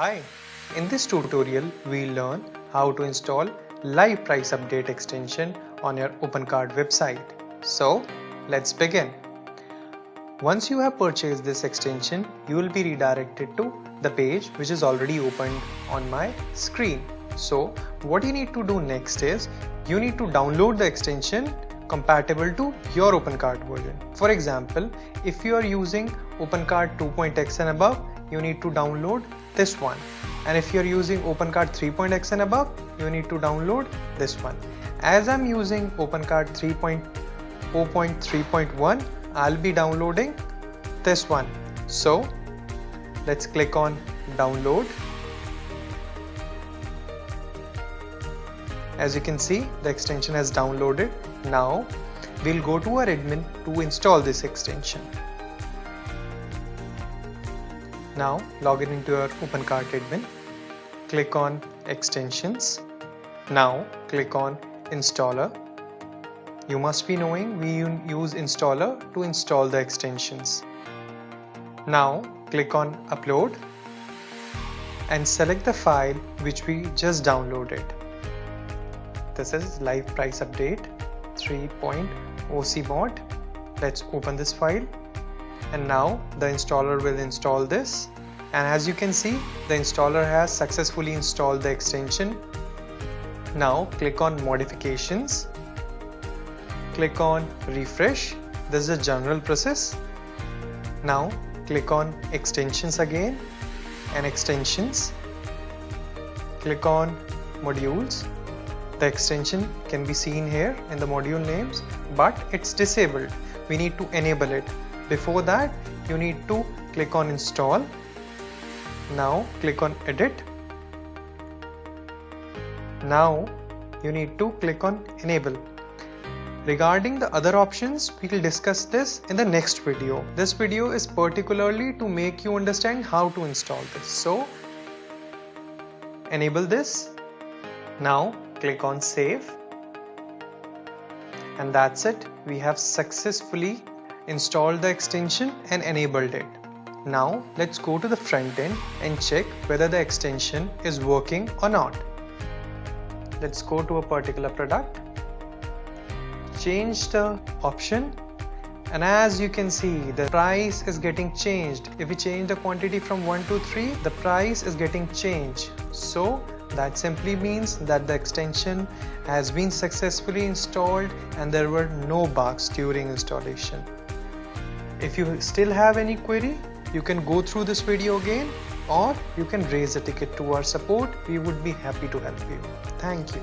Hi, in this tutorial we'll learn how to install live price update extension on your OpenCart website. So let's begin. Once you have purchased this extension, you will be redirected to the page which is already opened on my screen. So what you need to do next is you need to download the extension compatible to your OpenCart version. For example, if you are using OpenCart 2.x and above, you need to download this one, and if you are using OpenCart 3.x and above, you need to download this one. As I'm using OpenCart 3.0.3.1, I'll be downloading this one. So let's click on download. As you can see, the extension has downloaded. Now we'll go to our admin to install this extension. Now log in into your OpenCart admin. Click on extensions. Now click on installer. You must be knowing we use installer to install the extensions. Now click on upload and select the file which we just downloaded. This is live price update 3.0c mod. Let's open this file, and now the installer will install this, and as you can see, the installer has successfully installed the extension. Now click on modifications, click on refresh. This is a general process. Now click on extensions again and extensions, click on modules. The extension can be seen here in the module names, but it's disabled. We need to enable it. Before that, you need to click on install. Now click on edit. Now you need to click on enable. Regarding the other options, we will discuss this in the next video. This video is particularly to make you understand how to install this. So enable this. Now click on save. And that's it. We have successfully installed the extension and enabled it. Now let's go to the front end and check whether the extension is working or not. Let's go to a particular product, change the option, and as you can see, the price is getting changed. If we change the quantity from 1 to 3, the price is getting changed. So that simply means that the extension has been successfully installed and there were no bugs during installation. If you still have any query, you can go through this video again, or you can raise a ticket to our support. We would be happy to help you. Thank you.